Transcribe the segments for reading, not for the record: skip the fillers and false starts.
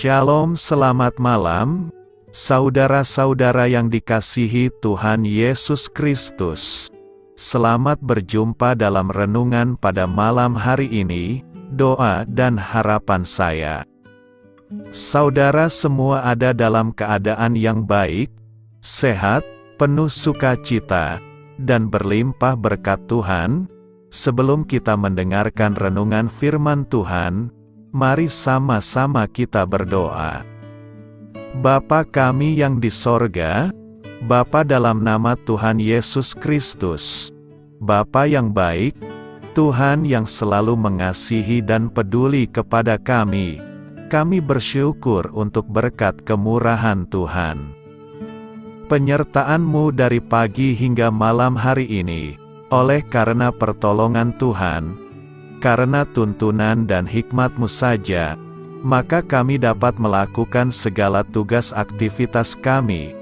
Shalom, selamat malam, saudara-saudara yang dikasihi Tuhan Yesus Kristus. Selamat berjumpa dalam renungan pada malam hari ini. Doa dan harapan saya, saudara semua ada dalam keadaan yang baik, sehat, penuh sukacita, dan berlimpah berkat Tuhan. Sebelum kita mendengarkan renungan firman Tuhan, mari sama-sama kita berdoa. Bapa kami yang di sorga, Bapa dalam nama Tuhan Yesus Kristus, Bapa yang baik, Tuhan yang selalu mengasihi dan peduli kepada kami bersyukur untuk berkat kemurahan Tuhan. Penyertaan-Mu dari pagi hingga malam hari ini, oleh karena pertolongan Tuhan, karena tuntunan dan hikmat-Mu saja, maka kami dapat melakukan segala tugas aktivitas kami.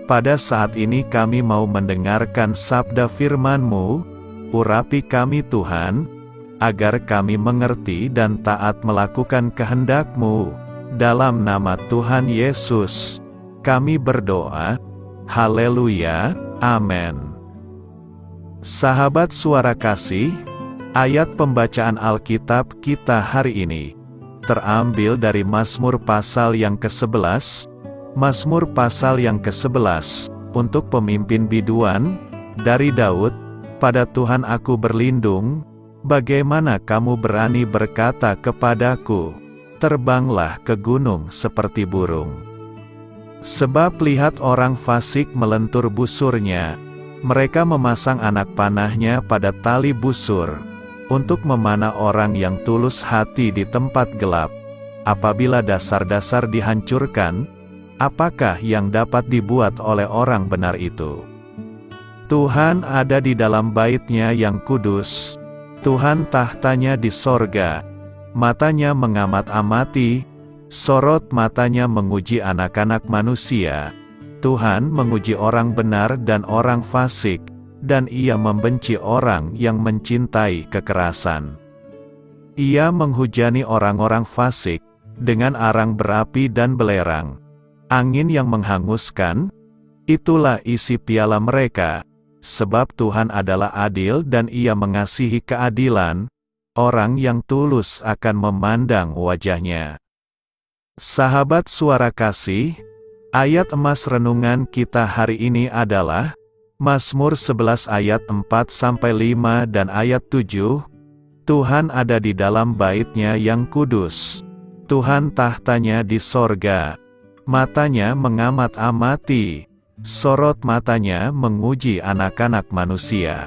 Pada saat ini kami mau mendengarkan sabda firman-Mu, urapi kami Tuhan, agar kami mengerti dan taat melakukan kehendak-Mu. Dalam nama Tuhan Yesus, kami berdoa. Haleluya, amin. Sahabat suara kasih, ayat pembacaan Alkitab kita hari ini terambil dari Mazmur pasal yang ke-11. Mazmur pasal yang ke-11 untuk pemimpin biduan dari Daud. Pada Tuhan aku berlindung, bagaimana kamu berani berkata kepadaku, terbanglah ke gunung seperti burung. Sebab lihat orang fasik melentur busurnya, mereka memasang anak panahnya pada tali busur, untuk memanah orang yang tulus hati di tempat gelap. Apabila dasar-dasar dihancurkan, apakah yang dapat dibuat oleh orang benar itu? Tuhan ada di dalam bait-Nya yang kudus, Tuhan tahtanya di sorga, matanya mengamat-amati, sorot matanya menguji anak-anak manusia. Tuhan menguji orang benar dan orang fasik, dan Ia membenci orang yang mencintai kekerasan. Ia menghujani orang-orang fasik, dengan arang berapi dan belerang. Angin yang menghanguskan, itulah isi piala mereka. Sebab Tuhan adalah adil dan Ia mengasihi keadilan, orang yang tulus akan memandang wajah-Nya. Sahabat suara kasih, ayat emas renungan kita hari ini adalah Mazmur 11 ayat 4-5 dan ayat 7. Tuhan ada di dalam bait-Nya yang kudus, Tuhan tahtanya di sorga, matanya mengamat-amati, sorot matanya menguji anak-anak manusia.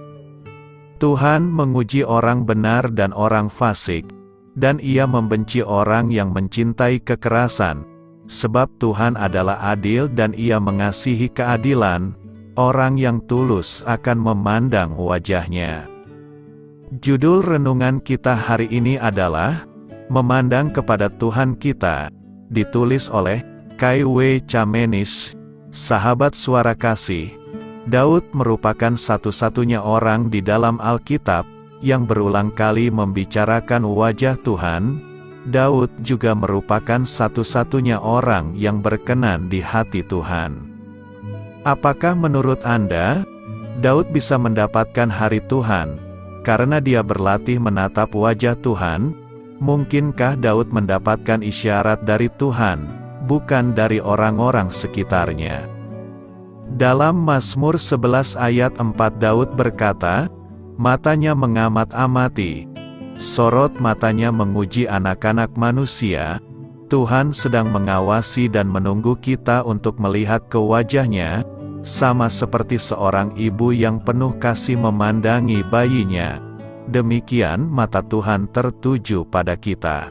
Tuhan menguji orang benar dan orang fasik, dan Ia membenci orang yang mencintai kekerasan. Sebab Tuhan adalah adil dan Ia mengasihi keadilan, orang yang tulus akan memandang wajah-Nya. Judul renungan kita hari ini adalah Memandang kepada Tuhan Kita, ditulis oleh K.W. Chamenis. Sahabat suara kasih, Daud merupakan satu-satunya orang di dalam Alkitab yang berulang kali membicarakan wajah Tuhan. Daud juga merupakan satu-satunya orang yang berkenan di hati Tuhan. Apakah menurut Anda, Daud bisa mendapatkan hari Tuhan karena dia berlatih menatap wajah Tuhan? Mungkinkah Daud mendapatkan isyarat dari Tuhan, bukan dari orang-orang sekitarnya? Dalam Mazmur 11 ayat 4 Daud berkata, matanya mengamat-amati, sorot matanya menguji anak-anak manusia. Tuhan sedang mengawasi dan menunggu kita untuk melihat ke wajah-Nya, sama seperti seorang ibu yang penuh kasih memandangi bayinya. Demikian mata Tuhan tertuju pada kita.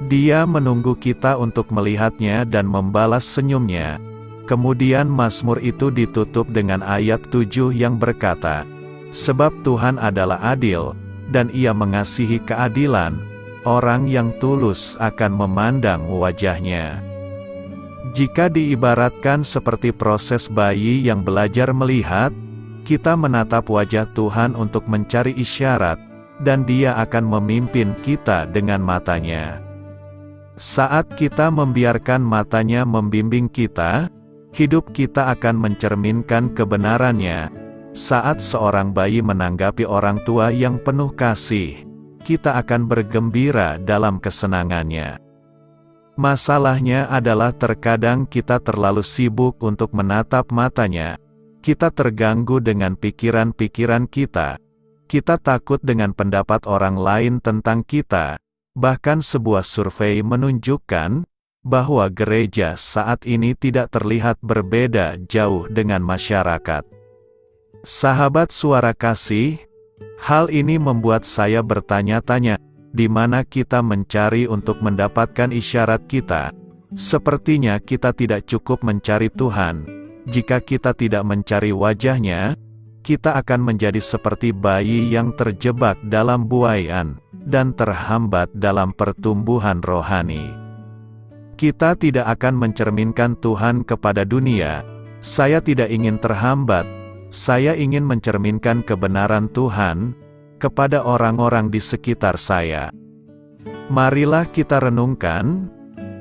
Dia menunggu kita untuk melihat-Nya dan membalas senyum-Nya. Kemudian Mazmur itu ditutup dengan ayat 7 yang berkata, sebab Tuhan adalah adil, dan Ia mengasihi keadilan, orang yang tulus akan memandang wajah-Nya. Jika diibaratkan seperti proses bayi yang belajar melihat, kita menatap wajah Tuhan untuk mencari isyarat, dan Dia akan memimpin kita dengan mata-Nya. Saat kita membiarkan matanya membimbing kita, hidup kita akan mencerminkan kebenarannya. Saat seorang bayi menanggapi orang tua yang penuh kasih, kita akan bergembira dalam kesenangannya. Masalahnya adalah terkadang kita terlalu sibuk untuk menatap matanya. Kita terganggu dengan pikiran-pikiran kita. Kita takut dengan pendapat orang lain tentang kita. Bahkan sebuah survei menunjukkan bahwa gereja saat ini tidak terlihat berbeda jauh dengan masyarakat. Sahabat Suara Kasih, hal ini membuat saya bertanya-tanya, di mana kita mencari untuk mendapatkan isyarat kita? Sepertinya kita tidak cukup mencari Tuhan. Jika kita tidak mencari wajah-Nya, kita akan menjadi seperti bayi yang terjebak dalam buaian dan terhambat dalam pertumbuhan rohani. Kita tidak akan mencerminkan Tuhan kepada dunia. Saya tidak ingin terhambat. Saya ingin mencerminkan kebenaran Tuhan kepada orang-orang di sekitar saya. Marilah kita renungkan,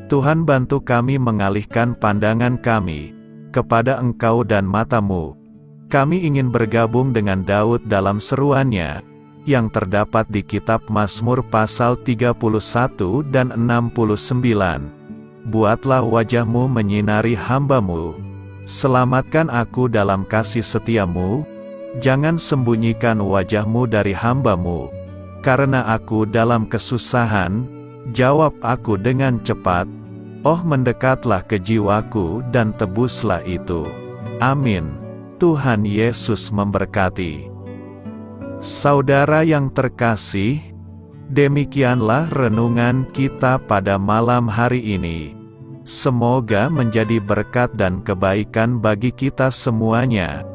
Tuhan bantu kami mengalihkan pandangan kami kepada Engkau dan mata-Mu. Kami ingin bergabung dengan Daud dalam seruannya, yang terdapat di kitab Mazmur pasal 31 dan 69. Buatlah wajah-Mu menyinari hamba-Mu. Selamatkan aku dalam kasih setia-Mu. Jangan sembunyikan wajah-Mu dari hamba-Mu. Karena aku dalam kesusahan, jawab aku dengan cepat. Oh, mendekatlah ke jiwaku dan tebuslah itu. Amin. Tuhan Yesus memberkati. Saudara yang terkasih, demikianlah renungan kita pada malam hari ini. Semoga menjadi berkat dan kebaikan bagi kita semuanya.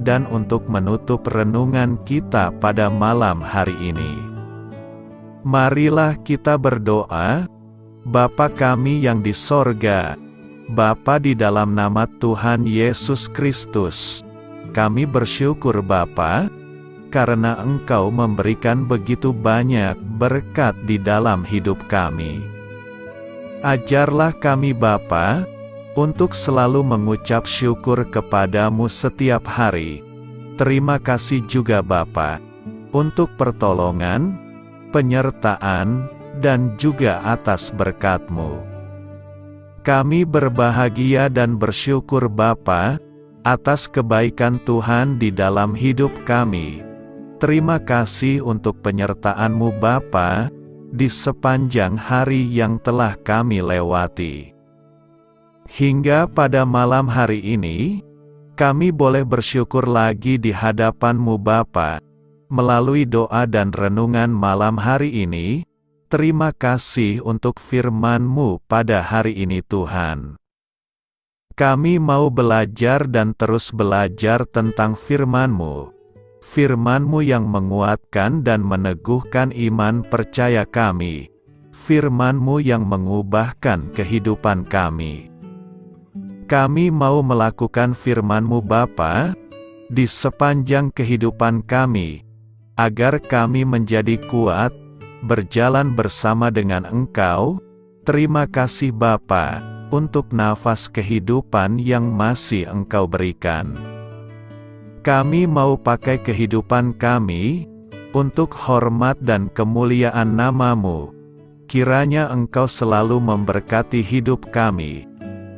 Dan untuk menutup renungan kita pada malam hari ini, marilah kita berdoa. Bapa kami yang di sorga, Bapa di dalam nama Tuhan Yesus Kristus, kami bersyukur Bapa, karena Engkau memberikan begitu banyak berkat di dalam hidup kami. Ajarlah kami Bapa, untuk selalu mengucap syukur kepadamu setiap hari. Terima kasih juga Bapa, untuk pertolongan, penyertaan, dan juga atas berkat-Mu. Kami berbahagia dan bersyukur Bapa, atas kebaikan Tuhan di dalam hidup kami. Terima kasih untuk penyertaan-Mu Bapa, di sepanjang hari yang telah kami lewati. Hingga pada malam hari ini, kami boleh bersyukur lagi di hadapan-Mu Bapa. Melalui doa dan renungan malam hari ini, terima kasih untuk firman-Mu pada hari ini Tuhan. Kami mau belajar dan terus belajar tentang firman-Mu. Firman-Mu yang menguatkan dan meneguhkan iman percaya kami. Firman-Mu yang mengubahkan kehidupan kami. Kami mau melakukan firman-Mu Bapa, di sepanjang kehidupan kami, agar kami menjadi kuat, berjalan bersama dengan Engkau. Terima kasih Bapa, untuk nafas kehidupan yang masih Engkau berikan. Kami mau pakai kehidupan kami, untuk hormat dan kemuliaan nama-Mu. Kiranya Engkau selalu memberkati hidup kami,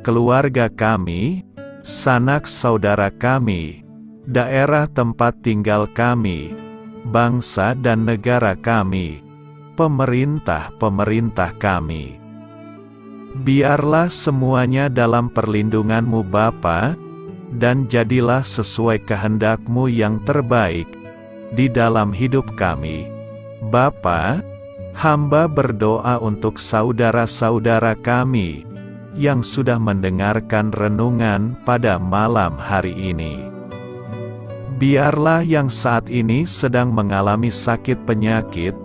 keluarga kami, sanak saudara kami, daerah tempat tinggal kami, bangsa dan negara kami, pemerintah-pemerintah kami. Biarlah semuanya dalam perlindungan-Mu Bapa, dan jadilah sesuai kehendak-Mu yang terbaik, di dalam hidup kami. Bapa, hamba berdoa untuk saudara-saudara kami, yang sudah mendengarkan renungan pada malam hari ini. Biarlah yang saat ini sedang mengalami sakit penyakit,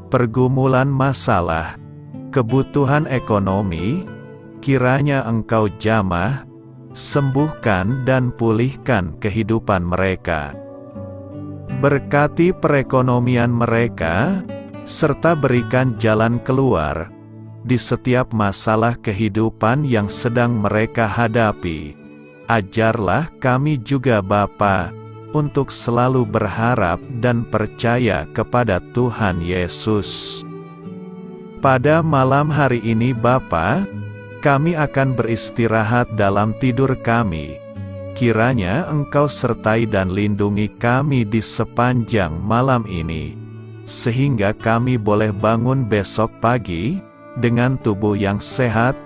pergumulan masalah, kebutuhan ekonomi, kiranya Engkau jamah, sembuhkan dan pulihkan kehidupan mereka. Berkati perekonomian mereka, serta berikan jalan keluar. di setiap masalah kehidupan yang sedang mereka hadapi. Ajarlah kami juga Bapa, untuk selalu berharap dan percaya kepada Tuhan Yesus. Pada malam hari ini Bapa, kami akan beristirahat dalam tidur kami. Kiranya Engkau sertai dan lindungi kami di sepanjang malam ini, sehingga kami boleh bangun besok pagi dengan tubuh yang sehat,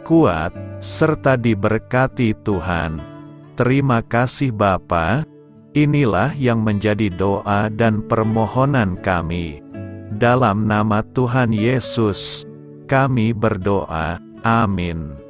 kuat, serta diberkati Tuhan. Terima kasih Bapa. Inilah yang menjadi doa dan permohonan kami. Dalam nama Tuhan Yesus, kami berdoa. Amin.